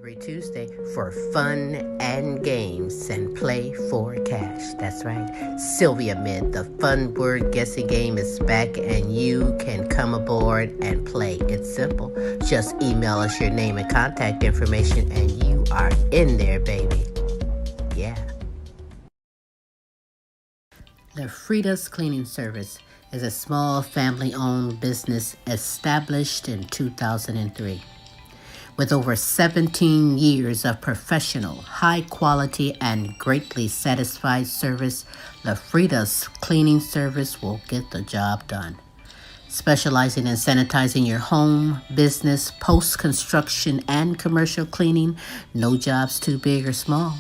every Tuesday for fun and games and play for cash. That's right. Silvy Amid, the fun word guessing game is back and you can come aboard and play. It's simple. Just email us your name and contact information and you are in there, baby. Yeah. The Frida's Cleaning Service is a small family-owned business established in 2003. With over 17 years of professional, high-quality, and greatly satisfied service, the Frida's Cleaning Service will get the job done. Specializing in sanitizing your home, business, post-construction, and commercial cleaning, no job's too big or small.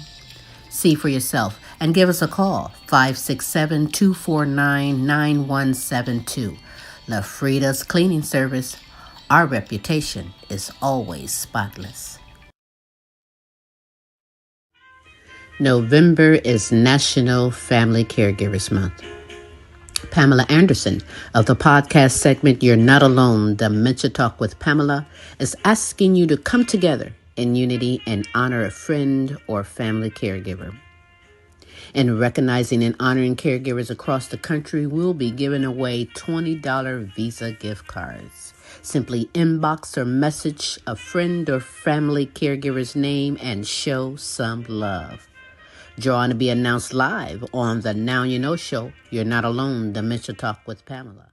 See for yourself and give us a call, 567-249-9172. La Frida's Cleaning Service. Our reputation is always spotless. November is National Family Caregivers Month. Pamela Anderson of the podcast segment You're Not Alone, Dementia Talk with Pamela, is asking you to come together in unity and honor a friend or family caregiver. In recognizing and honoring caregivers across the country, we'll be giving away $20 Visa gift cards. Simply inbox or message a friend or family caregiver's name and show some love. Drawing to be announced live on the Now You Know show, You're Not Alone, Dementia Talk with Pamela.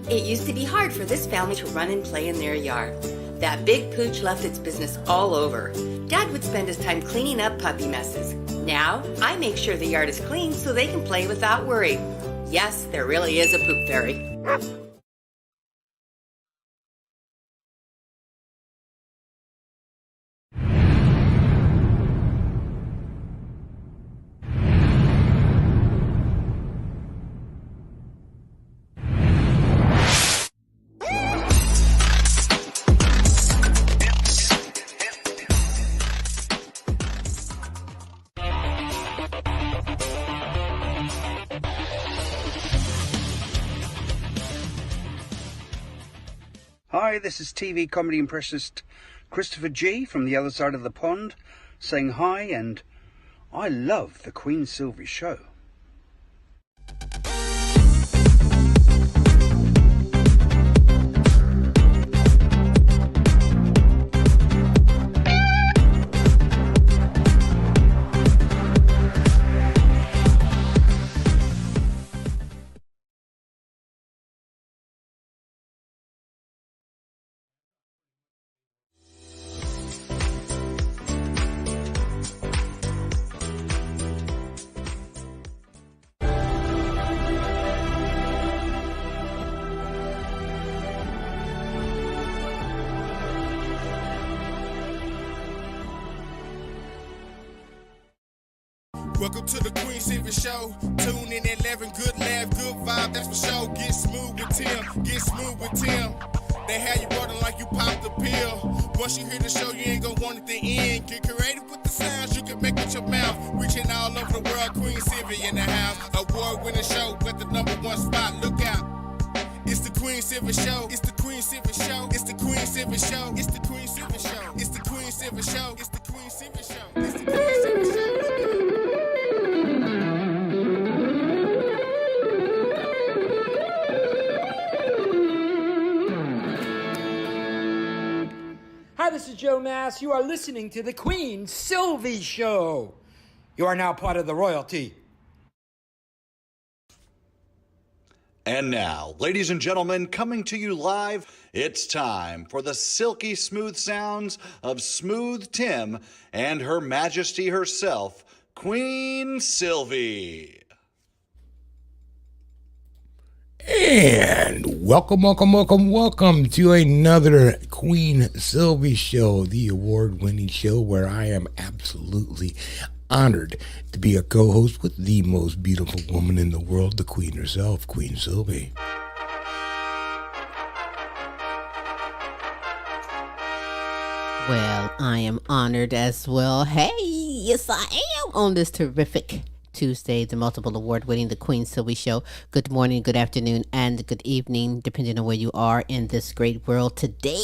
It used to be hard for this family to run and play in their yard. That big pooch left its business all over. Dad would spend his time cleaning up puppy messes. Now, I make sure the yard is clean so they can play without worry. Yes, there really is a poop fairy. Hi, this is TV comedy impressionist Christopher G from the other side of the pond saying hi, and I love the Queen Silvy show. Welcome to the Queen Silvy Show. Tune in at 11, good laugh, good vibe, that's for sure. Get smooth with Tim, get smooth with Tim. They have you running like you popped the pill. Once you hear the show, you ain't gonna want it to end. Get creative with the sounds you can make with your mouth. Reaching all over the world, Queen Silvy in the house. Award-winning show, got the #1 spot, look out. It's the Queen Silvy Show. It's the Queen Silvy Show. It's the Queen Silvy Show. It's the Queen Silvy Show. It's the Queen Silvy Show. It's the Queen Silvy Show. It's the Queen Silvy Show. Hi, this is Joe Mass. You are listening to the Queen Silvy Show. You are now part of the royalty. And now, ladies and gentlemen, coming to you live, it's time for the silky smooth sounds of Smooth Tim and Her Majesty herself, Queen Silvy. And welcome to another Queen Silvy Show, the award-winning show where I am absolutely honored to be a co-host with the most beautiful woman in the world, the Queen herself, Queen Silvy. Well, I am honored as well. Hey, yes I am on this terrific Tuesday, the multiple award-winning The Queen Silvy Show. Good morning, good afternoon, and good evening, depending on where you are in this great world today.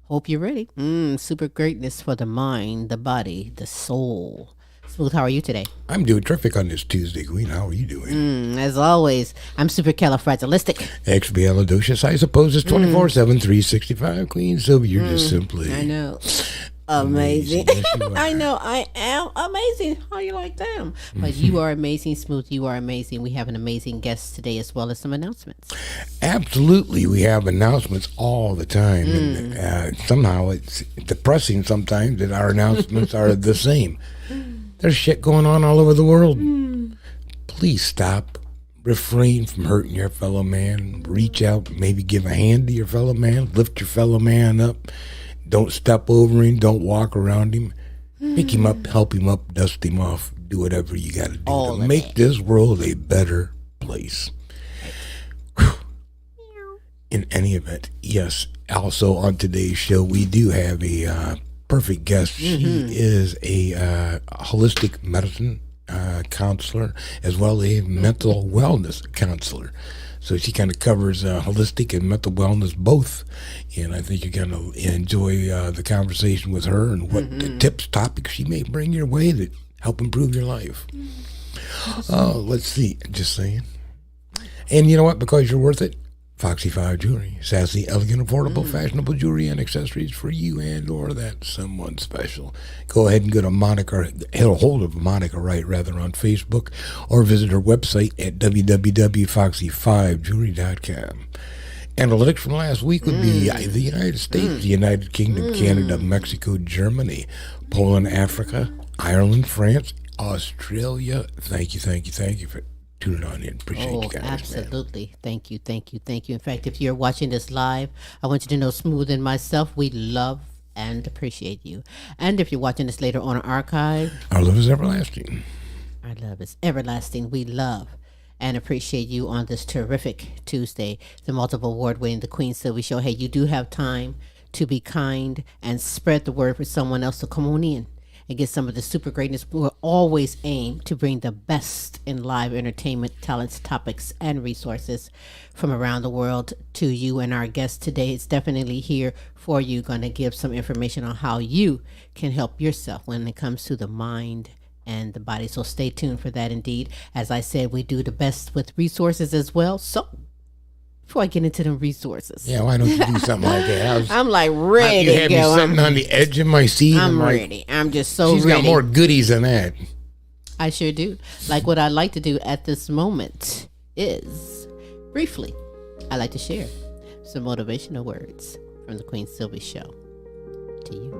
Hope you're ready. Super greatness for the mind, the body, the soul. Smooth, how are you today? I'm doing terrific on this Tuesday, Queen. How are you doing? As always, I'm supercalifragilistic. Expialidocious, I suppose, is 24/7, 365. Queen Silvy, you're just simply... I know. Amazing. Yes, you are. I know I am amazing. How you like them? But you are amazing, Smooth. You are amazing. We have an amazing guest today as well as some announcements. Absolutely. We have announcements all the time. And somehow it's depressing sometimes that our announcements are the same. There's shit going on all over the world. Please stop. Refrain from hurting your fellow man. Reach out, maybe give a hand to your fellow man. Lift your fellow man up. Don't step over him. Don't walk around him. Pick him up, help him up, dust him off. Do whatever you got to do All to of make that. this world a better place. Whew. In any event, yes. Also on today's show, we do have a perfect guest. She is a holistic medicine counselor as well as a mental wellness counselor. So she kind of covers holistic and mental wellness both. And I think you're going to enjoy the conversation with her and what the tips, topics she may bring your way that help improve your life. Let's see. Just saying. And you know what? Because you're worth it, Foxy 5 Jewelry. Sassy, elegant, affordable, fashionable jewelry and accessories for you and or that someone special. Go ahead and get a hold of Monica Wright rather on Facebook or visit her website at www.foxy5jewelry.com. Analytics from last week would be the United States, the United Kingdom, Canada, Mexico, Germany, Poland, Africa, Ireland, France, Australia. Thank you for tuning on in. Appreciate you guys. Absolutely. Man. Thank you. In fact, if you're watching this live, I want you to know Smooth and myself, we love and appreciate you. And if you're watching this later on an archive, our love is everlasting. Our love is everlasting. We love and appreciate you on this terrific Tuesday, the multiple award-winning The Queen Silvy Show. Hey, you do have time to be kind and spread the word for someone else to come on in and get some of the super greatness. We'll always aim to bring the best in live entertainment, talents, topics, and resources from around the world to you. And our guest today is definitely here for you, going to give some information on how you can help yourself when it comes to the mind and the body. So stay tuned for that indeed. As I said, we do the best with resources as well. So before I get into them resources. Yeah, why don't you do something like that? I'm like ready to go. You have me something on the edge of my seat. I'm ready. I'm just so she's ready. She's got more goodies than that. I sure do. Like what I'd like to do at this moment is, briefly, I'd like to share some motivational words from the Queen Silvy Show to you.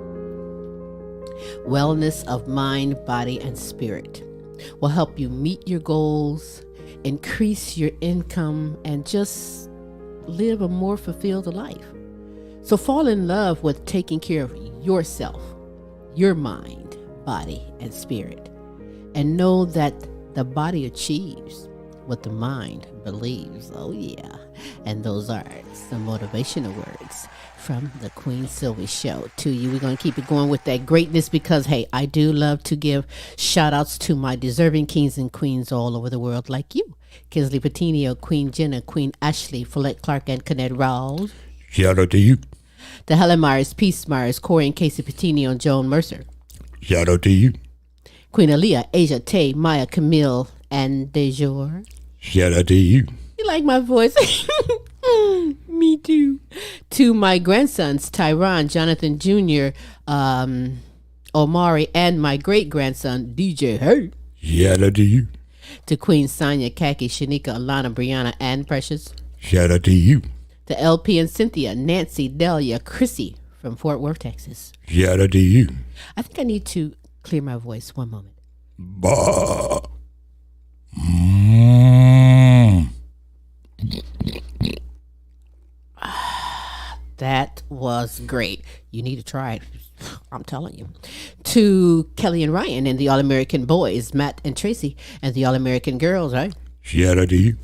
Wellness of mind, body, and spirit will help you meet your goals, increase your income, and just live a more fulfilled life. So fall in love with taking care of yourself, your mind, body, and spirit. And know that the body achieves what the mind believes. Oh yeah. And those are some motivational words from the Queen Silvy Show to you. We're going to keep it going with that greatness because, hey, I do love to give shout outs to my deserving kings and queens all over the world like you. Kinsley Petiniot, Queen Jenna, Queen Ashley, Follette Clark, and Kennette Rawls. Shout out to you. The Helen Myers, Peace Myers, Corey and Casey Petiniot, and Joan Mercer. Shout out to you. Queen Aaliyah, Asia, Tay, Maya, Camille, and Dejour. Shout out to you. You like my voice? Me too. To my grandsons, Tyron, Jonathan Jr., Omari, and my great-grandson, DJ Hey. Shout out to you. To Queen Sonia, Kaki, Shanika, Alana, Brianna, and Precious. Shout out to you. To LP and Cynthia, Nancy, Delia, Chrissy from Fort Worth, Texas. Shout out to you. I think I need to clear my voice. One moment. Bah. That was great. You need to try it. I'm telling you. To Kelly and Ryan and the All-American Boys, Matt and Tracy, and the All-American Girls, right? Shout out to you.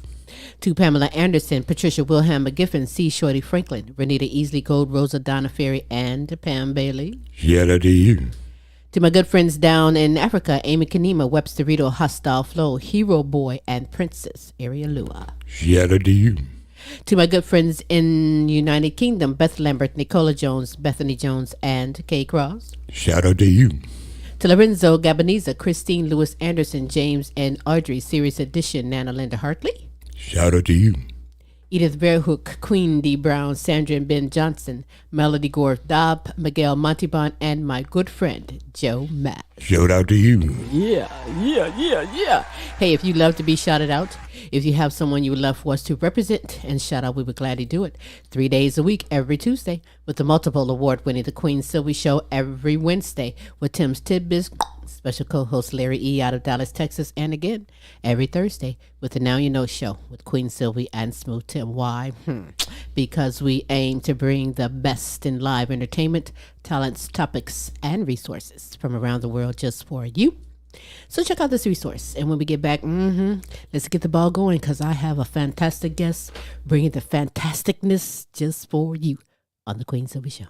To Pamela Anderson, Patricia Wilhelm McGiffin, C. Shorty Franklin, Renita Easley Gold, Rosa Donna Ferry, and Pam Bailey. Shout out to you. To my good friends down in Africa, Amy Kanima, Webster Rito, Hostile Flow, Hero Boy, and Princess Area Lua. Shout out to you. To my good friends in United Kingdom, Beth Lambert, Nicola Jones, Bethany Jones, and Kay Cross. Shout out to you. To Lorenzo Gabaniza, Christine Lewis Anderson, James and Audrey, Series Edition, Nana Linda Hartley. Shout out to you. Edith Bearhook, Queen D. Brown, Sandra and Ben Johnson, Melody Gore Dobb, Miguel Montibon, and my good friend, Joe Matt. Shout out to you. Yeah. Hey, if you love to be shouted out, if you have someone you would love for us to represent and shout out, we would gladly do it. 3 days a week, every Tuesday, with the multiple award-winning The Queen Silvy Show every Wednesday with Tim's Tidbits, special co-host Larry E. out of Dallas, Texas, and again, every Thursday with the Now You Know Show with Queen Silvy and Smooth Tim. Why? Because we aim to bring the best in live entertainment, talents, topics, and resources from around the world just for you. So check out this resource, and when we get back, let's get the ball going, because I have a fantastic guest bringing the fantasticness just for you on the Queen Silvy Show.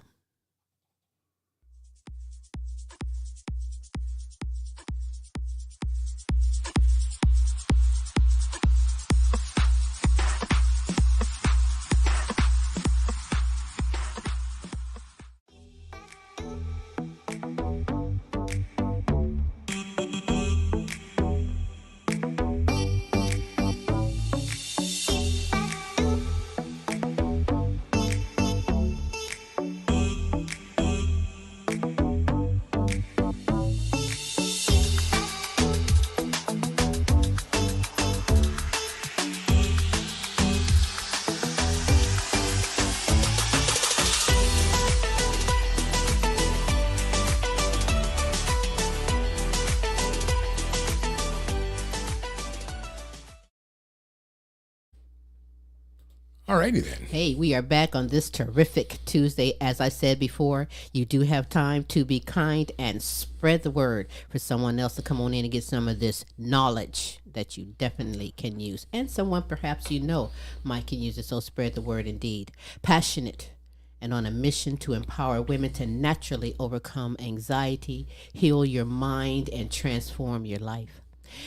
Alrighty then. Hey, we are back on this terrific Tuesday. As I said before, you do have time to be kind and spread the word for someone else to come on in and get some of this knowledge that you definitely can use. And someone perhaps you know might can use it, so spread the word indeed. Passionate and on a mission to empower women to naturally overcome anxiety, heal your mind, and transform your life.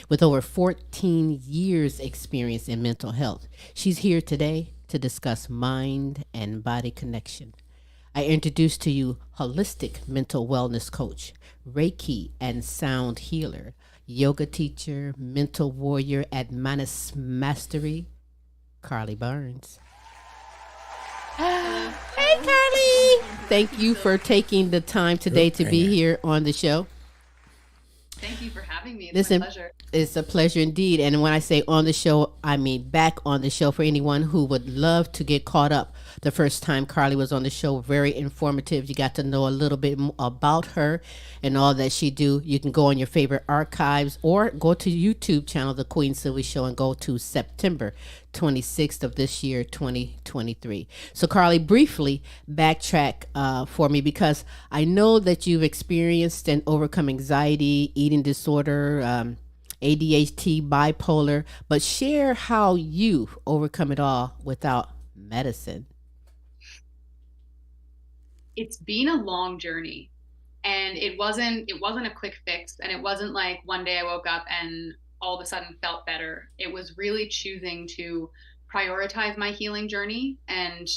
With over 14 years experience in mental health, she's here today to discuss mind and body connection. I introduce to you holistic mental wellness coach, Reiki and sound healer, yoga teacher, mental warrior at Manas Mastery, Carly Barnes. Hey, Carly! Thank you for taking the time today to be here on the show. Thank you for having me. It's my pleasure. It's a pleasure indeed. And when I say on the show, I mean back on the show for anyone who would love to get caught up. The first time Carly was on the show, very informative. You got to know a little bit about her and all that she do. You can go on your favorite archives or go to YouTube channel, The Queen Silvy Show, and go to September 26th of this year, 2023. So Carly, briefly backtrack for me, because I know that you've experienced and overcome anxiety, eating disorder, ADHD, bipolar, but share how you overcome it all without medicine. It's been a long journey, and it wasn't a quick fix, and it wasn't like one day I woke up and all of a sudden felt better. It was really choosing to prioritize my healing journey and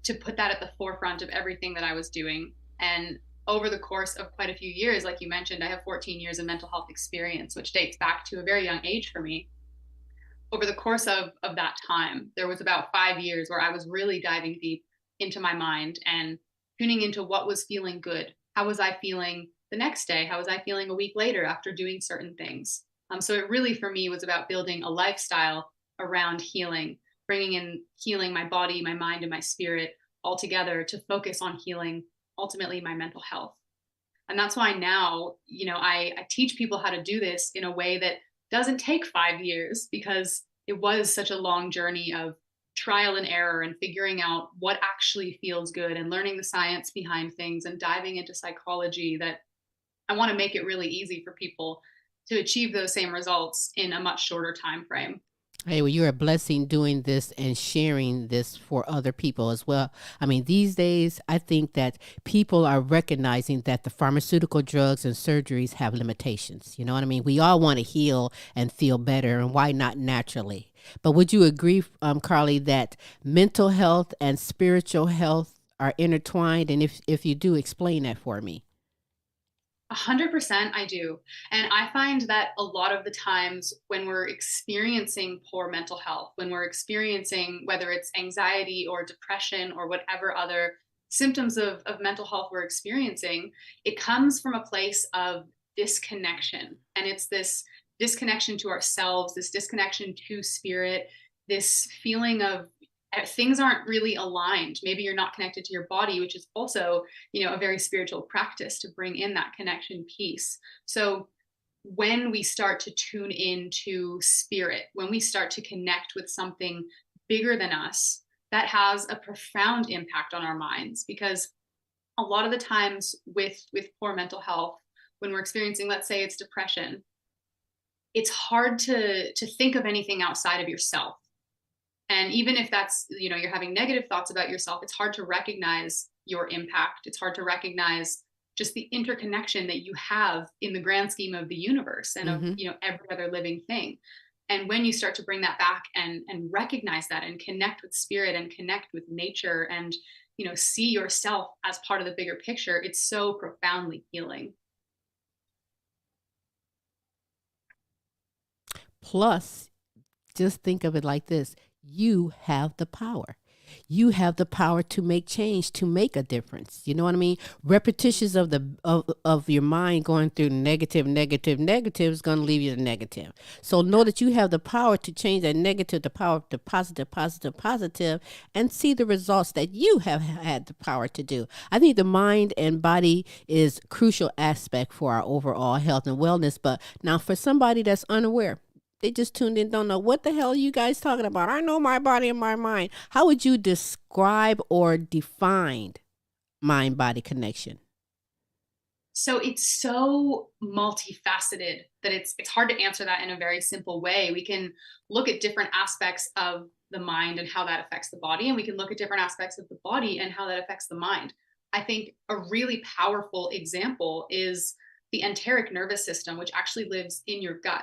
to put that at the forefront of everything that I was doing. And over the course of quite a few years, like you mentioned, I have 14 years of mental health experience, which dates back to a very young age for me. Over the course of that time, there was about 5 years where I was really diving deep into my mind and tuning into what was feeling good. How was I feeling the next day? How was I feeling a week later after doing certain things? So it really, for me, was about building a lifestyle around healing, bringing in healing my body, my mind, and my spirit all together to focus on healing, ultimately, my mental health. And that's why now, I teach people how to do this in a way that doesn't take 5 years, because it was such a long journey of trial and error and figuring out what actually feels good and learning the science behind things and diving into psychology, that I want to make it really easy for people to achieve those same results in a much shorter time frame. Hey, well, you're a blessing doing this and sharing this for other people as well. I mean, these days, I think that people are recognizing that the pharmaceutical drugs and surgeries have limitations. You know what I mean? We all want to heal and feel better, and why not naturally? But would you agree, Carly, that mental health and spiritual health are intertwined? And if you do, explain that for me. 100% I do. And I find that a lot of the times when we're experiencing poor mental health, when we're experiencing whether it's anxiety or depression or whatever other symptoms of mental health we're experiencing, it comes from a place of disconnection. And it's this disconnection to ourselves, this disconnection to spirit, this feeling of things aren't really aligned. Maybe you're not connected to your body, which is also, a very spiritual practice to bring in that connection piece. So when we start to tune into spirit, when we start to connect with something bigger than us, that has a profound impact on our minds. Because a lot of the times with poor mental health, when we're experiencing, let's say it's depression, it's hard to think of anything outside of yourself. And even if that's, you're having negative thoughts about yourself, it's hard to recognize your impact. It's hard to recognize just the interconnection that you have in the grand scheme of the universe and of, every other living thing. And when you start to bring that back and recognize that and connect with spirit and connect with nature and, see yourself as part of the bigger picture, it's so profoundly healing. Plus, just think of it like this. You have the power. You have the power to make change, to make a difference. You know what I mean? Repetitions of your mind going through negative is going to leave you to negative. So know that you have the power to change that negative to power to positive, and see the results that you have had the power to do. I think the mind and body is a crucial aspect for our overall health and wellness. But now for somebody that's unaware, they just tuned in, don't know what the hell are you guys talking about. I know my body and my mind. How would you describe or define mind-body connection? So it's so multifaceted that it's hard to answer that in a very simple way. We can look at different aspects of the mind and how that affects the body, and we can look at different aspects of the body and how that affects the mind. I think a really powerful example is the enteric nervous system, which actually lives in your gut.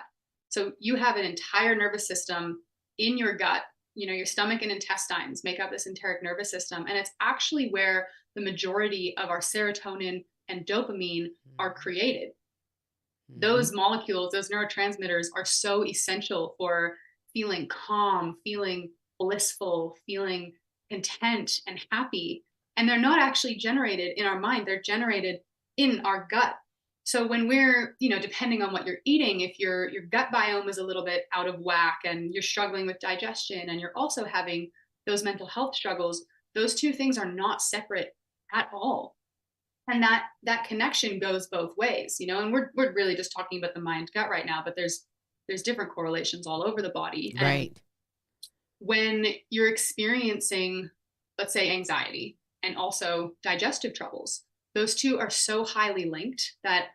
So you have an entire nervous system in your gut. Your stomach and intestines make up this enteric nervous system. And it's actually where the majority of our serotonin and dopamine are created. Those molecules, those neurotransmitters are so essential for feeling calm, feeling blissful, feeling content and happy. And they're not actually generated in our mind. They're generated in our gut. So when we're, depending on what you're eating, if your gut biome is a little bit out of whack and you're struggling with digestion and you're also having those mental health struggles, those two things are not separate at all. And that connection goes both ways, and we're really just talking about the mind gut right now, but there's different correlations all over the body. Right. And when you're experiencing, let's say, anxiety and also digestive troubles, those two are so highly linked that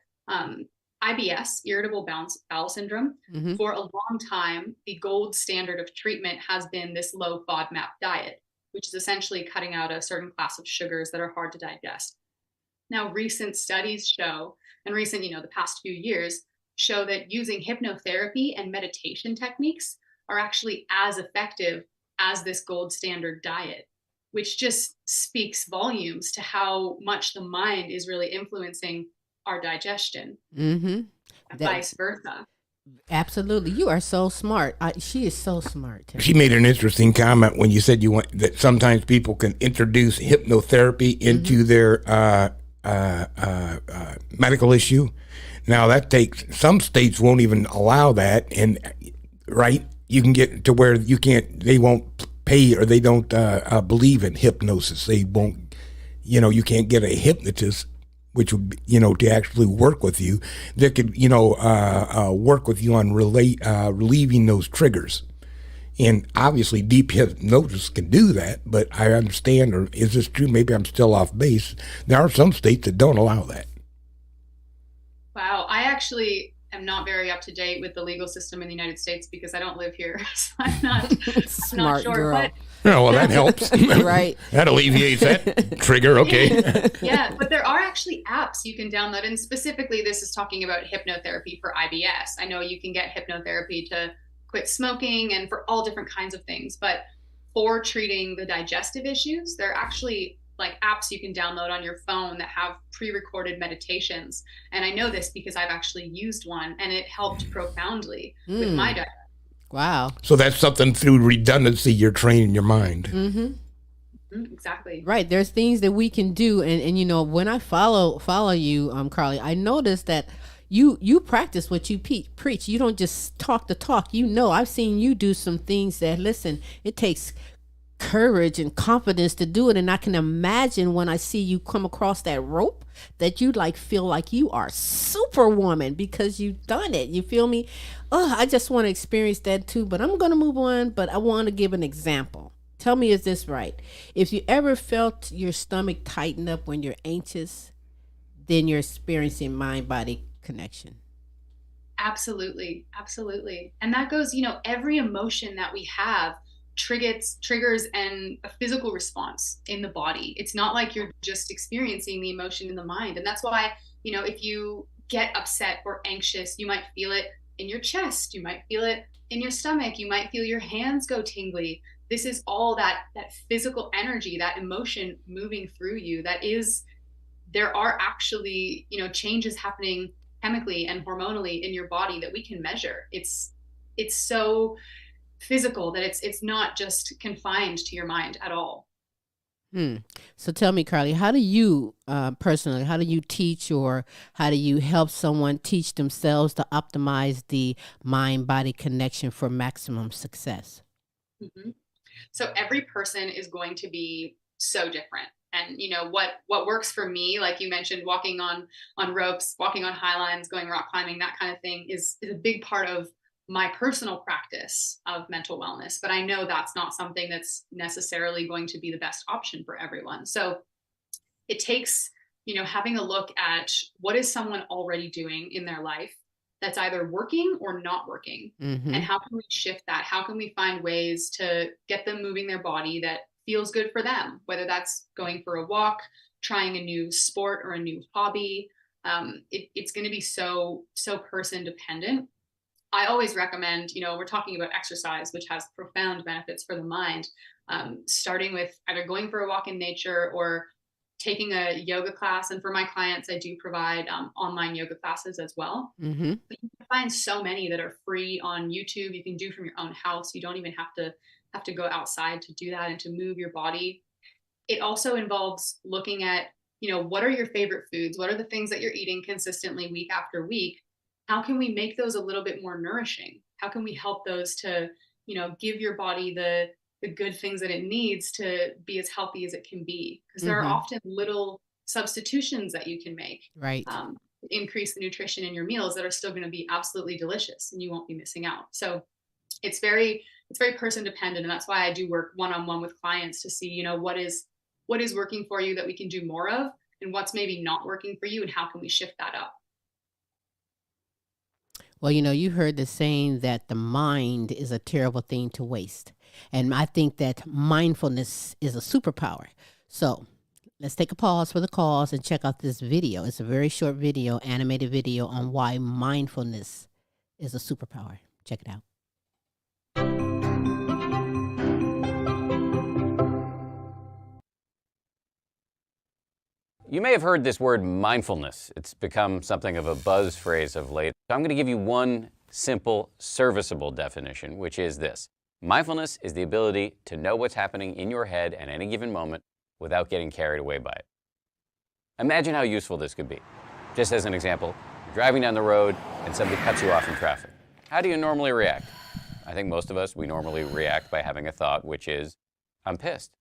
IBS, irritable bowel syndrome, for a long time, the gold standard of treatment has been this low FODMAP diet, which is essentially cutting out a certain class of sugars that are hard to digest. Now, recent studies show, and the past few years, show that using hypnotherapy and meditation techniques are actually as effective as this gold standard diet, which just speaks volumes to how much the mind is really influencing our digestion, and vice versa. Absolutely. You are so smart. She is so smart. She made an interesting comment when you said that sometimes people can introduce hypnotherapy into their medical issue. Now some states won't even allow that, and right, you can get to where they won't pay, or they don't believe in hypnosis. They won't, you can't get a hypnotist, which would, to actually work with you, that could, work with you on relieving those triggers. And obviously deep hypnosis can do that, but I understand, or is this true? Maybe I'm still off base. There are some states that don't allow that. Wow. I actually am not very up to date with the legal system in the United States because I don't live here. So I'm not, Smart sure. girl. But Oh, well, that helps. Right. That alleviates that trigger. Okay. yeah, but there are actually apps you can download. And specifically, this is talking about hypnotherapy for IBS. I know you can get hypnotherapy to quit smoking and for all different kinds of things. But for treating the digestive issues, there are actually like apps you can download on your phone that have pre-recorded meditations. And I know this because I've actually used one and it helped profoundly with my diet. Wow. So that's something through redundancy, you're training your mind. Exactly. Right. There's things that we can do. And you know, when I follow you, Carly, I noticed that you practice what you preach. You don't just talk the talk. You know, I've seen you do some things that, listen, it takes courage and confidence to do it. And I can imagine when I see you come across that rope that you like feel like you are superwoman because you've done it. You feel me? Oh, I just want to experience that too, but I'm going to move on. But I want to give an example. Tell me, is this right? If you ever felt your stomach tighten up when you're anxious, then you're experiencing mind-body connection. Absolutely. Absolutely. And that goes, you know, every emotion that we have triggers and a physical response in the body. It's not like you're just experiencing the emotion in the mind. And that's why, you know, if you get upset or anxious, you might feel it in your chest, you might feel it in your stomach, you might feel your hands go tingly. This is all that physical energy, that emotion moving through you. There are actually, you know, changes happening chemically and hormonally in your body that we can measure. It's so physical that it's not just confined to your mind at all. So tell me, Carly, how do you personally, how do you teach or how do you help someone teach themselves to optimize the mind-body connection for maximum success? So every person is going to be so different. And, you know, what works for me, like you mentioned, walking on ropes, walking on high lines, going rock climbing, that kind of thing is a big part of my personal practice of mental wellness. But I know that's not something that's necessarily going to be the best option for everyone. So it takes, you know, having a look at what is someone already doing in their life that's either working or not working. And how can we shift that? How can we find ways to get them moving their body that feels good for them, whether that's going for a walk, trying a new sport or a new hobby. It's going to be so person dependent. I always recommend, you know, we're talking about exercise, which has profound benefits for the mind, starting with either going for a walk in nature or taking a yoga class. And for my clients, I do provide online yoga classes as well. But you can find so many that are free on YouTube. You can do from your own house. You don't even have to go outside to do that and to move your body. It also involves looking at, you know, what are your favorite foods? What are the things that you're eating consistently week after week? How can we make those a little bit more nourishing? How can we help those to, you know, give your body the good things that it needs to be as healthy as it can be? Because there are often little substitutions that you can make. Right. Increase the nutrition in your meals that are still going to be absolutely delicious and you won't be missing out. So it's very person dependent. And that's why I do work one-on-one with clients to see, you know, what is working for you that we can do more of and what's maybe not working for you and how can we shift that up? Well, you know, you heard the saying that the mind is a terrible thing to waste. And I think that mindfulness is a superpower. So let's take a pause for the cause and check out this video. It's a very short video, animated video on why mindfulness is a superpower. Check it out. You may have heard this word mindfulness. It's become something of a buzz phrase of late. I'm going to give you one simple, serviceable definition, which is this. Mindfulness is the ability to know what's happening in your head at any given moment without getting carried away by it. Imagine how useful this could be. Just as an example, you're driving down the road and somebody cuts you off in traffic. How do you normally react? I think most of us, we normally react by having a thought, which is, I'm pissed.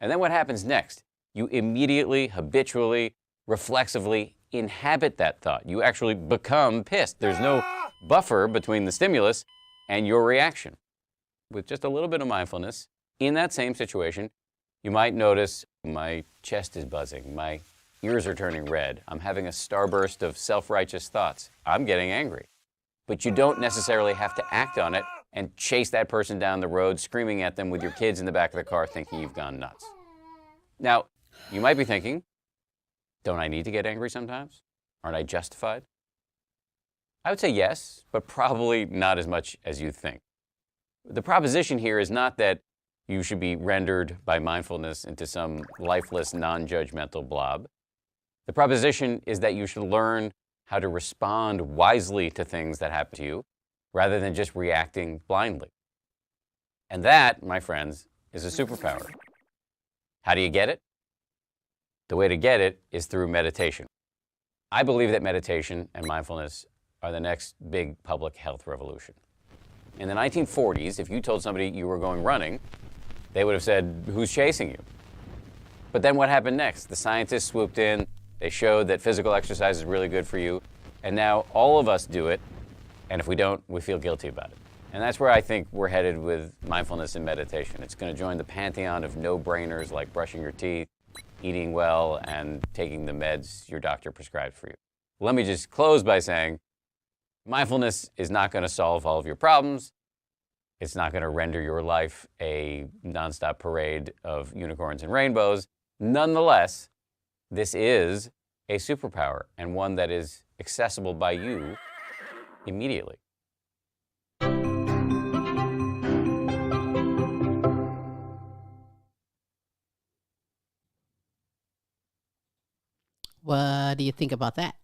And then what happens next? You immediately, habitually, reflexively inhabit that thought. You actually become pissed. There's no buffer between the stimulus and your reaction. With just a little bit of mindfulness, in that same situation, you might notice my chest is buzzing, my ears are turning red, I'm having a starburst of self-righteous thoughts, I'm getting angry. but you don't necessarily have to act on it and chase that person down the road, screaming at them with your kids in the back of the car thinking you've gone nuts. Now, you might be thinking, don't I need to get angry sometimes? Aren't I justified? I would say yes, but probably not as much as you think. The proposition here is not that you should be rendered by mindfulness into some lifeless, non-judgmental blob. The proposition is that you should learn how to respond wisely to things that happen to you, rather than just reacting blindly. And that, my friends, is a superpower. How do you get it? The way to get it is through meditation. I believe that meditation and mindfulness are the next big public health revolution. In the 1940s, if you told somebody you were going running, they would have said, who's chasing you? But then what happened next? The scientists swooped in, they showed that physical exercise is really good for you, and now all of us do it, and if we don't, we feel guilty about it. And that's where I think we're headed with mindfulness and meditation. It's going to join the pantheon of no-brainers like brushing your teeth, eating well, and taking the meds your doctor prescribed for you. Let me just close by saying, mindfulness is not going to solve all of your problems. It's not going to render your life a nonstop parade of unicorns and rainbows. Nonetheless, this is a superpower, and one that is accessible by you immediately. What do you think about that?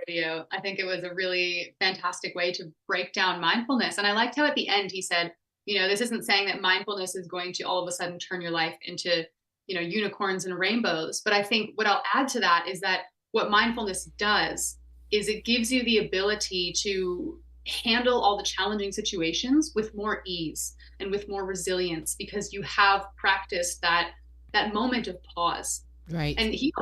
Video. I think it was a really fantastic way to break down mindfulness. And I liked how at the end he said, this isn't saying that mindfulness is going to all of a sudden turn your life into, unicorns and rainbows. But I think what I'll add to that is that what mindfulness does is it gives you the ability to handle all the challenging situations with more ease and with more resilience, because you have practiced that moment of pause. Right. And he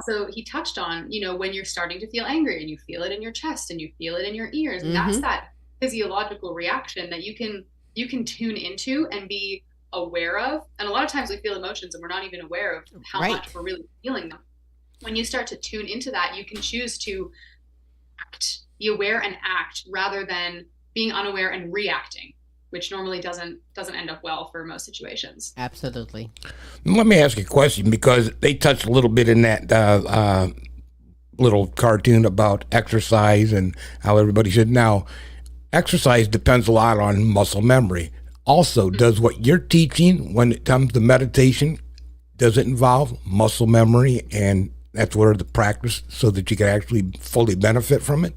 touched on, when you're starting to feel angry and you feel it in your chest and you feel it in your ears, and that's that physiological reaction that you can tune into and be aware of. And a lot of times we feel emotions and we're not even aware of how much we're really feeling them. When you start to tune into that, you can choose to act, be aware and act, rather than being unaware and reacting, which normally doesn't end up well for most situations. Absolutely. Let me ask you a question, because they touched a little bit in that little cartoon about exercise and how everybody should. Now, exercise depends a lot on muscle memory. Also, does what you're teaching when it comes to meditation, does it involve muscle memory, and that's where the practice so that you can actually fully benefit from it?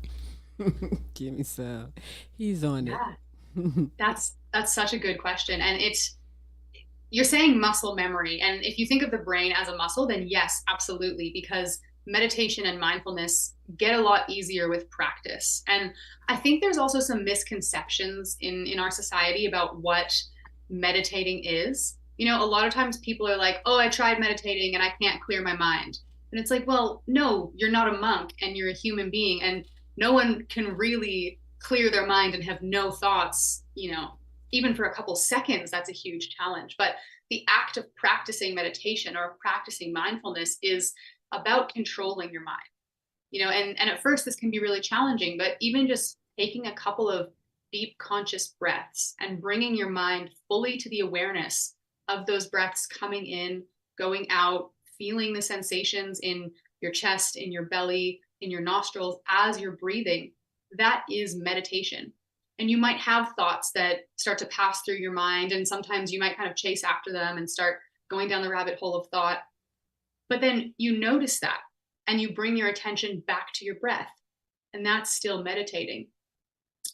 Give me some. He's on it. That's such a good question. And you're saying muscle memory. And if you think of the brain as a muscle, then yes, absolutely, because meditation and mindfulness get a lot easier with practice. And I think there's also some misconceptions in our society about what meditating is. A lot of times people are like, oh, I tried meditating and I can't clear my mind. And it's like, well, no, you're not a monk and you're a human being, and no one can really clear their mind and have no thoughts, even for a couple seconds. That's a huge challenge. But the act of practicing meditation or practicing mindfulness is about controlling your mind, and at first this can be really challenging, but even just taking a couple of deep conscious breaths and bringing your mind fully to the awareness of those breaths coming in, going out, feeling the sensations in your chest, in your belly, in your nostrils as you're breathing, that is meditation. And you might have thoughts that start to pass through your mind, and sometimes you might kind of chase after them and start going down the rabbit hole of thought. But then you notice that and you bring your attention back to your breath, and that's still meditating.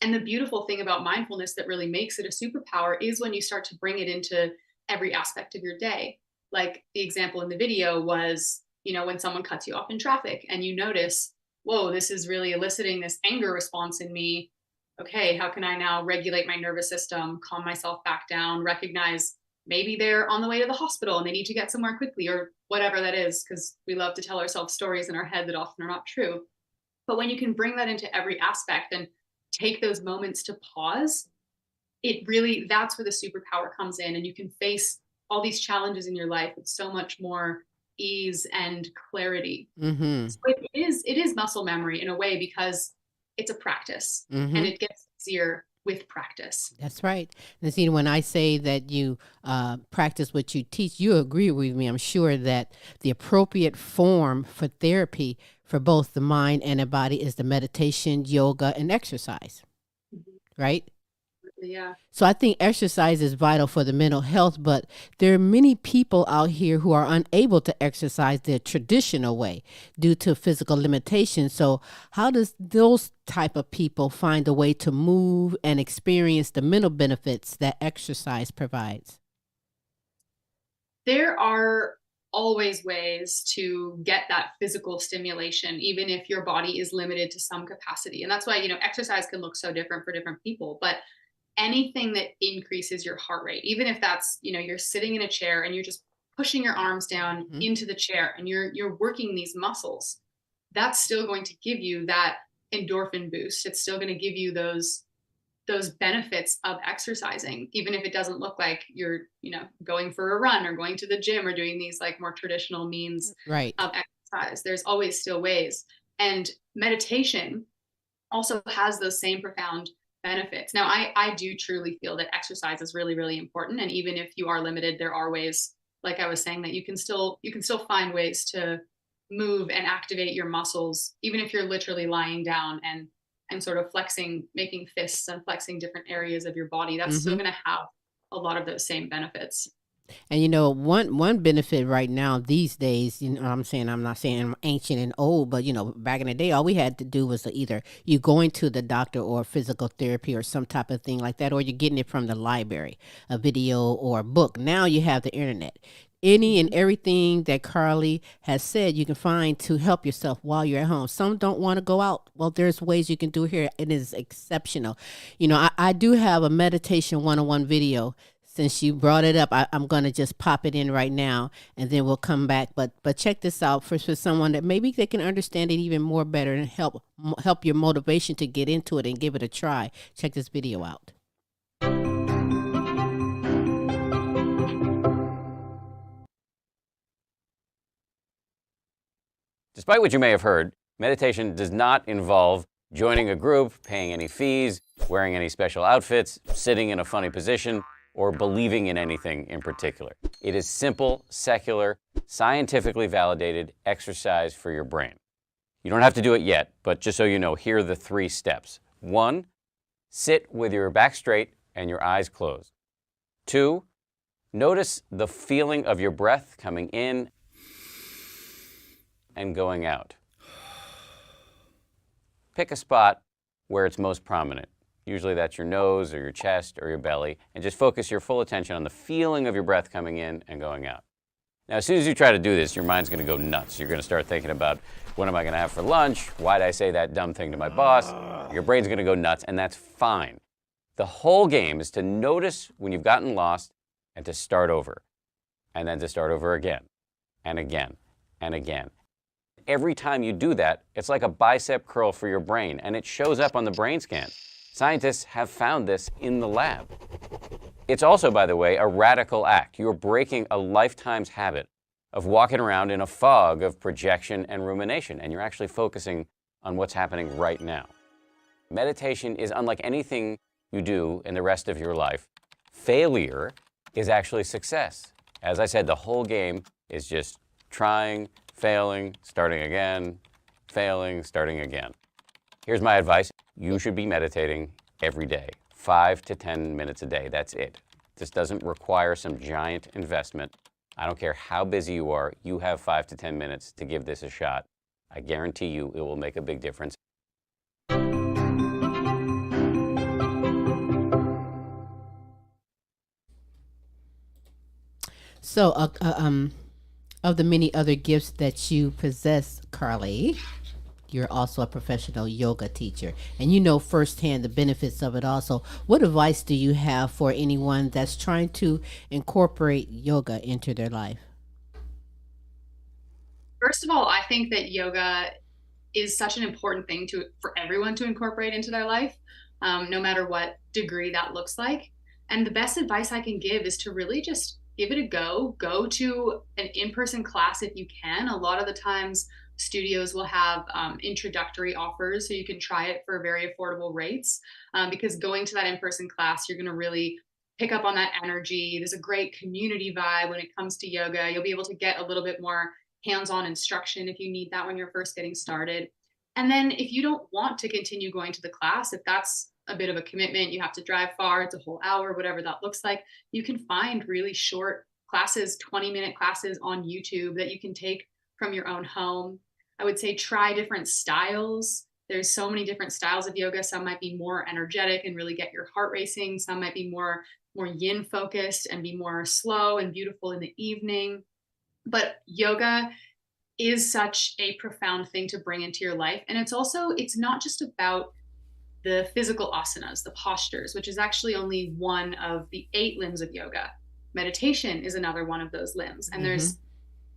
And the beautiful thing about mindfulness that really makes it a superpower is when you start to bring it into every aspect of your day. Like the example in the video was, when someone cuts you off in traffic and you notice, whoa, this is really eliciting this anger response in me. Okay, how can I now regulate my nervous system, calm myself back down, recognize maybe they're on the way to the hospital and they need to get somewhere quickly, or whatever that is, because we love to tell ourselves stories in our head that often are not true. But when you can bring that into every aspect and take those moments to pause, that's where the superpower comes in, and you can face all these challenges in your life with so much more ease and clarity. So it is muscle memory in a way, because it's a practice, Mm-hmm. and it gets easier with practice. That's right. And see, when I say that you practice what you teach, you agree with me. I'm sure that the appropriate form for therapy for both the mind and the body is the meditation, yoga, and exercise, right? Yeah. So I think exercise is vital for the mental health, but there are many people out here who are unable to exercise the traditional way due to physical limitations. So how does those type of people find a way to move and experience the mental benefits that exercise provides? There are always ways to get that physical stimulation, even if your body is limited to some capacity. And that's why, exercise can look so different for different people. But anything that increases your heart rate, even if that's, you're sitting in a chair and you're just pushing your arms down into the chair and you're working these muscles, that's still going to give you that endorphin boost. It's still going to give you those benefits of exercising, even if it doesn't look like you're, going for a run or going to the gym or doing these like more traditional means of exercise. There's always still ways. And meditation also has those same profound benefits. Now, I do truly feel that exercise is really, really important. And even if you are limited, there are ways, like I was saying, that you can still find ways to move and activate your muscles, even if you're literally lying down and sort of flexing, making fists and flexing different areas of your body. That's still going to have a lot of those same benefits. And one benefit right now these days, I'm not saying I'm ancient and old, but back in the day, all we had to do was either you going to the doctor or physical therapy or some type of thing like that, or you're getting it from the library, a video or a book. Now you have the internet. Any and everything that Carly has said, you can find to help yourself while you're at home. Some don't want to go out. Well, there's ways you can do it here. It is exceptional. I do have a meditation 101 video. Since you brought it up, I'm going to just pop it in right now, and then we'll come back. But check this out for someone that maybe they can understand it even more better and help your motivation to get into it and give it a try. Check this video out. Despite what you may have heard, meditation does not involve joining a group, paying any fees, wearing any special outfits, sitting in a funny position, or believing in anything in particular. It is simple, secular, scientifically validated exercise for your brain. You don't have to do it yet, but just so you know, here are the 3 steps. 1, sit with your back straight and your eyes closed. 2, notice the feeling of your breath coming in and going out. Pick a spot where it's most prominent. Usually that's your nose or your chest or your belly, and just focus your full attention on the feeling of your breath coming in and going out. Now, as soon as you try to do this, your mind's going to go nuts. You're going to start thinking about, what am I going to have for lunch? Why did I say that dumb thing to my boss? Your brain's going to go nuts, and that's fine. The whole game is to notice when you've gotten lost and to start over, and then to start over again, and again, and again. Every time you do that, it's like a bicep curl for your brain, and it shows up on the brain scan. Scientists have found this in the lab. It's also, by the way, a radical act. You're breaking a lifetime's habit of walking around in a fog of projection and rumination, and you're actually focusing on what's happening right now. Meditation is unlike anything you do in the rest of your life. Failure is actually success. As I said, the whole game is just trying, failing, starting again, failing, starting again. Here's my advice. You should be meditating every day, 5 to 10 minutes a day. That's it. This doesn't require some giant investment. I don't care how busy you are. You have 5 to 10 minutes to give this a shot. I guarantee you it will make a big difference. So, of the many other gifts that you possess, Carly, you're also a professional yoga teacher, and you know firsthand the benefits of it also. What advice do you have for anyone that's trying to incorporate yoga into their life? First of all, I think that yoga is such an important thing for everyone to incorporate into their life, no matter what degree that looks like. And the best advice I can give is to really just give it a go. Go to an in-person class if you can. A lot of the times studios will have introductory offers, so you can try it for very affordable rates, because going to that in-person class, you're going to really pick up on that energy. There's a great community vibe when it comes to yoga. You'll be able to get a little bit more hands-on instruction if you need that when you're first getting started. And then if you don't want to continue going to the class, if that's a bit of a commitment, you have to drive far, it's a whole hour, whatever that looks like, you can find really short classes, 20-minute classes on YouTube that you can take from your own home. I would say try different styles. There's so many different styles of yoga. Some might be more energetic and really get your heart racing. Some might be more yin focused and be more slow and beautiful in the evening. But yoga is such a profound thing to bring into your life. And it's not just about the physical asanas, the postures, which is actually only one of the 8 limbs of yoga. Meditation is another one of those limbs. And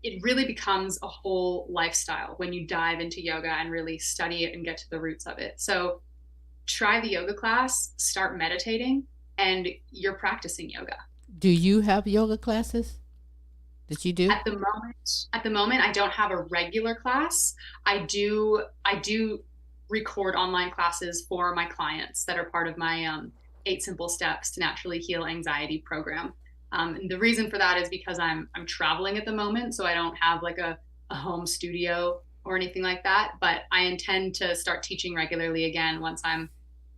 it really becomes a whole lifestyle when you dive into yoga and really study it and get to the roots of it. So try the yoga class, start meditating, and you're practicing yoga. Do you have yoga classes that you do? At the moment, I don't have a regular class. I do record online classes for my clients that are part of my 8 Simple Steps to Naturally Heal Anxiety program. And the reason for that is because I'm traveling at the moment, so I don't have like a home studio or anything like that. But I intend to start teaching regularly again once I'm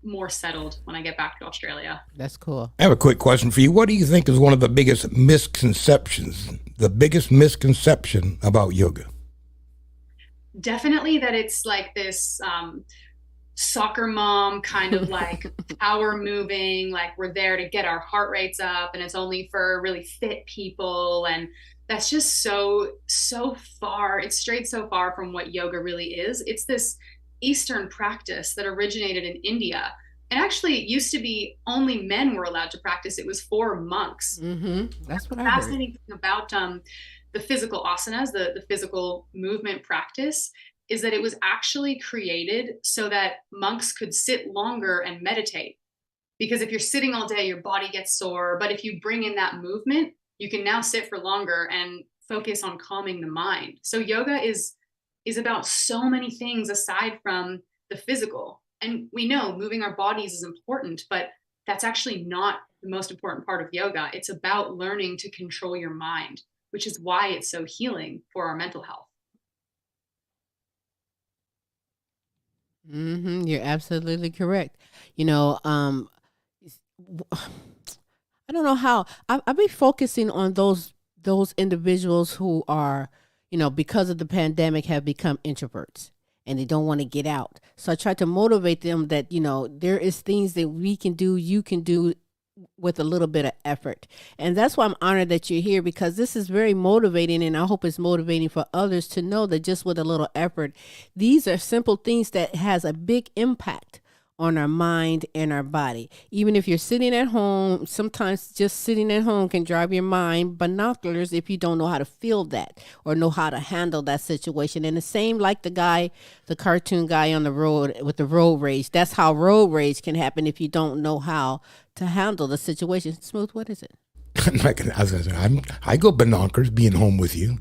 more settled when I get back to Australia. That's cool. I have a quick question for you. What do you think is one of the biggest misconceptions, the biggest misconception about yoga? Definitely that it's like this soccer mom kind of like power moving, like we're there to get our heart rates up and it's only for really fit people. And that's just so far, it's strayed so far from what yoga really is. It's this Eastern practice that originated in India. And actually it used to be only men were allowed to practice. It was for monks. That's what I heard. Fascinating thing about the physical asanas, the physical movement practice, is that it was actually created so that monks could sit longer and meditate. Because if you're sitting all day, your body gets sore. But if you bring in that movement, you can now sit for longer and focus on calming the mind. So yoga is about so many things aside from the physical. And we know moving our bodies is important, but that's actually not the most important part of yoga. It's about learning to control your mind, which is why it's so healing for our mental health. You're absolutely correct. You know, I don't know how I've been focusing on those individuals who are, you know, because of the pandemic have become introverts and they don't want to get out. So I try to motivate them that, you know, there is things that we can do, you can do with a little bit of effort. And that's why I'm honored that you're here, because this is very motivating, and I hope it's motivating for others to know that just with a little effort, these are simple things that has a big impact on our mind and our body. Even if you're sitting at home, sometimes just sitting at home can drive your mind binoculars if you don't know how to feel that or know how to handle that situation. And the same like the cartoon guy on the road with the road rage. That's how road rage can happen if you don't know how to handle the situation. Smooth, what is it? I go binoculars being home with you.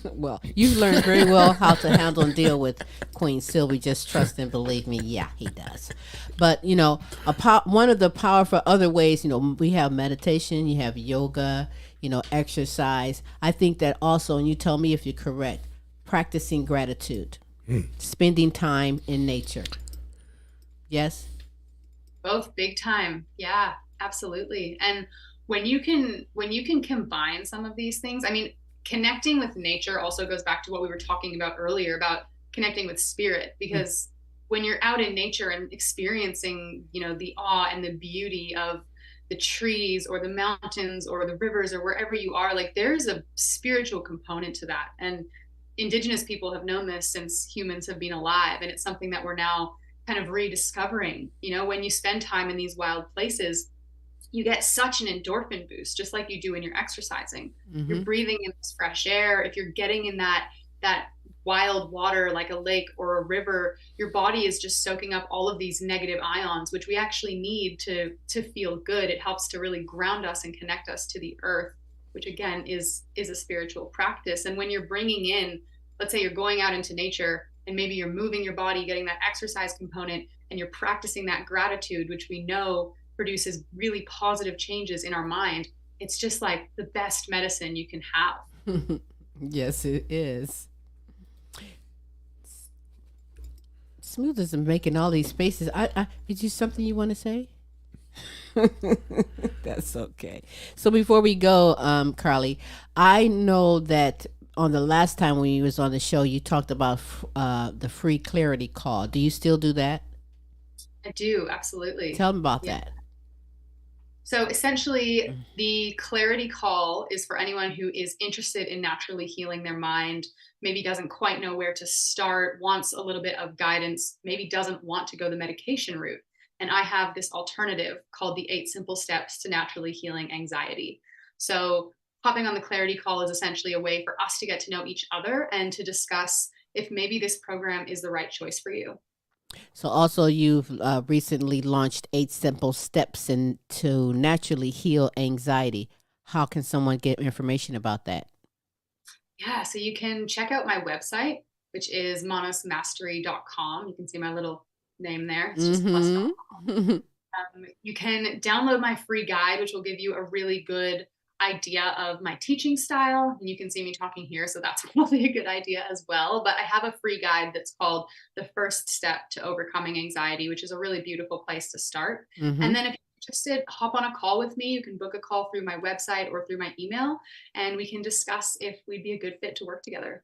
Well, you've learned very well how to handle and deal with Queen Silvy. Just trust and believe me. Yeah, he does. But, you know, one of the powerful other ways, you know, we have meditation, you have yoga, you know, exercise. I think that also, and you tell me if you're correct, practicing gratitude, spending time in nature. Yes? Both big time. Yeah, absolutely. And when you can combine some of these things, I mean, connecting with nature also goes back to what we were talking about earlier about connecting with spirit, because when you're out in nature and experiencing, you know, the awe and the beauty of the trees or the mountains or the rivers or wherever you are, like there's a spiritual component to that. And indigenous people have known this since humans have been alive. And it's something that we're now kind of rediscovering. You know, when you spend time in these wild places, you get such an endorphin boost, just like you do when you're exercising. You're breathing in this fresh air. If you're getting in that wild water, like a lake or a river, your body is just soaking up all of these negative ions, which we actually need to feel good. It helps to really ground us and connect us to the earth, which again is a spiritual practice. And when you're bringing in let's say you're going out into nature and maybe you're moving your body, getting that exercise component, and you're practicing that gratitude, which we know produces really positive changes in our mind. It's just like the best medicine you can have. Yes, it is. Smooth is making all these spaces. Is you something you want to say? That's okay. So before we go, Carly, I know that on the last time when you was on the show, you talked about the free clarity call. Do you still do that? I do, absolutely. Tell them about that. So essentially, the clarity call is for anyone who is interested in naturally healing their mind, maybe doesn't quite know where to start, wants a little bit of guidance, maybe doesn't want to go the medication route. And I have this alternative called the 8 Simple Steps to Naturally Healing Anxiety. So hopping on the clarity call is essentially a way for us to get to know each other and to discuss if maybe this program is the right choice for you. So also you've recently launched 8 Simple Steps to Naturally Heal Anxiety. How can someone get information about that? Yeah, so you can check out my website, which is monosmastery.com. You can see my little name there. It's just plus.com. You can download my free guide, which will give you a really good idea of my teaching style. And you can see me talking here, so that's probably a good idea as well. But I have a free guide that's called The First Step to Overcoming Anxiety, which is a really beautiful place to start. And then if you're interested, hop on a call with me. You can book a call through my website or through my email, and we can discuss if we'd be a good fit to work together.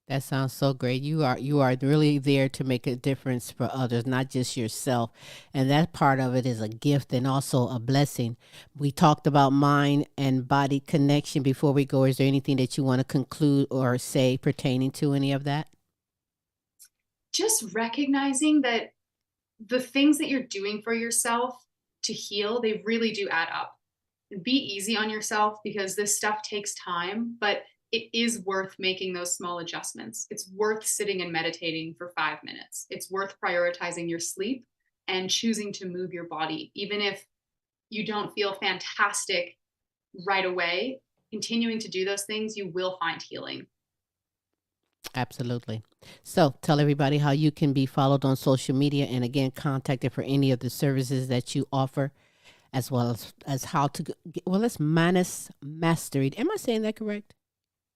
That sounds so great. You are really there to make a difference for others, not just yourself. And that part of it is a gift and also a blessing. We talked about mind and body connection before we go. Is there anything that you want to conclude or say pertaining to any of that? Just recognizing that the things that you're doing for yourself to heal, they really do add up. Be easy on yourself because this stuff takes time, but it is worth making those small adjustments. It's worth sitting and meditating for 5 minutes. It's worth prioritizing your sleep and choosing to move your body. Even if you don't feel fantastic right away, continuing to do those things, you will find healing. Absolutely. So tell everybody how you can be followed on social media and again, contacted for any of the services that you offer, as well as how to get, it's Manos Mastery. Am I saying that correct?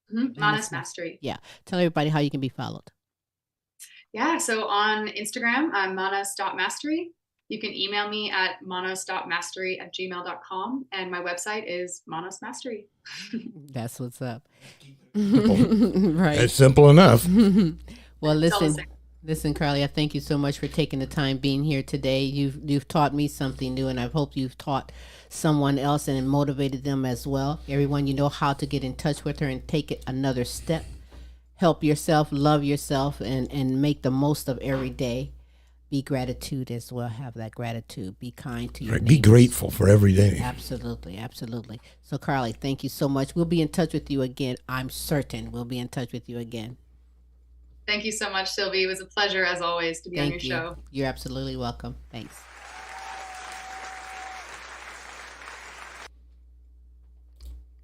Manos Mastery. Yeah. Tell everybody how you can be followed. Yeah. So on Instagram, I'm manos.mastery. You can email me at manos.mastery@gmail.com. And my website is Manos Mastery. That's what's up. Right. It's simple enough. Well, listen, Carly, I thank you so much for taking the time being here today. You've taught me something new, and I hope you've taught someone else and motivated them as well. Everyone, you know how to get in touch with her and take it another step. Help yourself, love yourself, and make the most of every day. Be gratitude as well. Have that gratitude. Be kind to your neighbors. Be grateful for every day. Absolutely, absolutely. So, Carly, thank you so much. We'll be in touch with you again. I'm certain we'll be in touch with you again. Thank you so much, Silvy. It was a pleasure, as always, to be on your show. You're absolutely welcome. Thanks.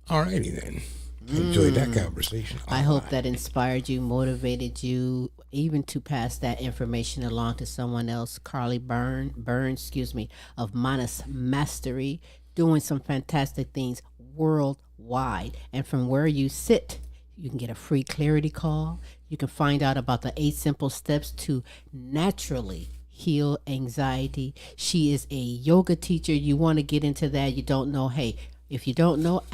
All righty then. Enjoyed that conversation. I hope that inspired you, motivated you, even to pass that information along to someone else. Carly Burns, of Manos Mastery, doing some fantastic things worldwide. And from where you sit, you can get a free clarity call. You can find out about the 8 simple steps to naturally heal anxiety. She is a yoga teacher. You want to get into that. You don't know. Hey, if you don't know,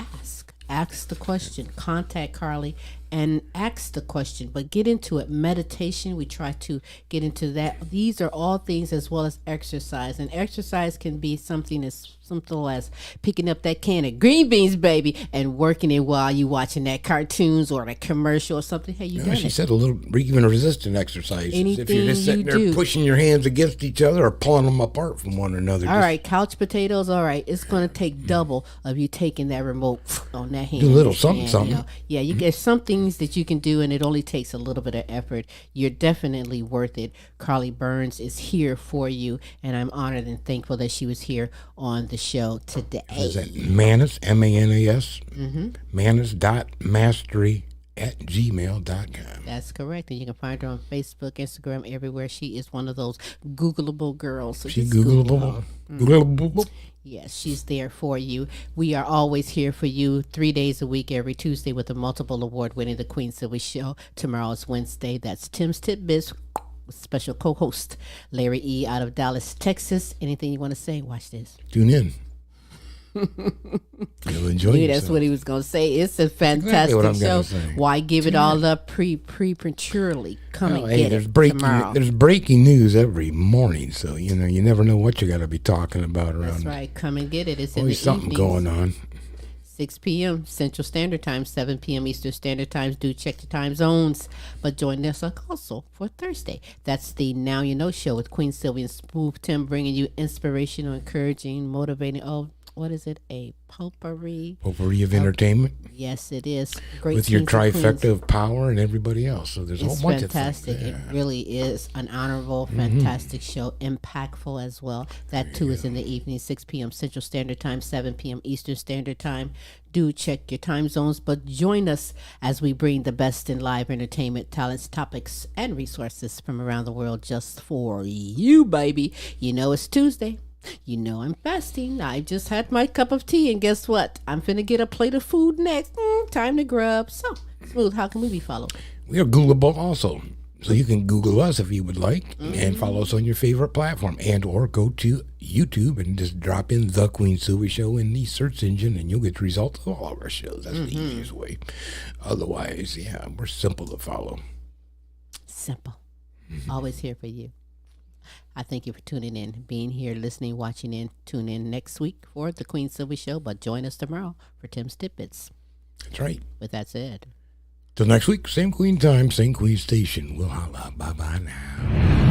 ask the question. Contact Carly and ask the question, but get into it. Meditation, we try to get into that. These are all things as well as exercise, and exercise can be something as simple as picking up that can of green beans, baby, and working it while you watching that cartoons or a commercial or something. Hey, you done she it. said a little even resistant exercises. Anything if you're just sitting there pushing your hands against each other or pulling them apart from one another. All right, couch potatoes. All right, it's going to take double of you taking that remote on that hand. Do a little something. Yeah, you get some things that you can do, and it only takes a little bit of effort. You're definitely worth it. Carly Burns is here for you, and I'm honored and thankful that she was here on the show today. Is that Manos, M-A-N-A-S? Manos.mastery gmail.com. That's correct. And you can find her on Facebook, Instagram, everywhere. She is one of those Googleable girls. So She's just Google Googleable. her. Googleable. Yes, she's there for you. We are always here for you 3 days a week, every Tuesday, with a multiple award winning The Queen Silvy Show. Tomorrow is Wednesday. That's Tim's Tidbits with special co-host Larry E. out of Dallas, Texas. Anything you want to say? Watch this. Tune in. You'll enjoy Maybe yourself. that's what he was going to say. It's a fantastic Exactly what I'm show. gonna say. Why give it all up prematurely? Come and Hey, get there's it breaking. tomorrow. There's breaking news every morning, so you never know what you got to be talking about around. That's right. Come and get it. It's in the Always something evenings. going on. 6 p.m. Central Standard Time, 7 p.m. Eastern Standard Times. Do check the time zones. But join us also for Thursday. That's the Now You Know show with Queen Silvy and Smooth Tim, bringing you inspirational, encouraging, motivating. Oh, what is it? A potpourri Of entertainment Yes, it is. Great with your kings and queens. trifecta of power and everybody else. So there's a It's whole bunch fantastic. of things. It really is an honorable, fantastic show, impactful as well. That too is in the evening, 6 p.m. Central Standard Time, 7 p.m. Eastern Standard Time. Do check your time zones, but join us as we bring the best in live entertainment, talents, topics, and resources from around the world just for you, baby. You know it's Tuesday. You know I'm fasting. I just had my cup of tea, and guess what? I'm finna get a plate of food next. Time to grub. So, Smooth, how can we be followed? We are Googleable also. So you can Google us if you would like and follow us on your favorite platform, and or go to YouTube and just drop in The Queen Silvy Show in the search engine and you'll get results of all of our shows. That's the easiest way. Otherwise, yeah, we're simple to follow. Simple. Always here for you. I thank you for tuning in, being here, listening, watching in. Tune in next week for The Queen Silvy Show, but join us tomorrow for Tim's Tidbits. That's right. With that said, Till next week, same Queen time, same Queen station. We'll holla. Bye-bye now.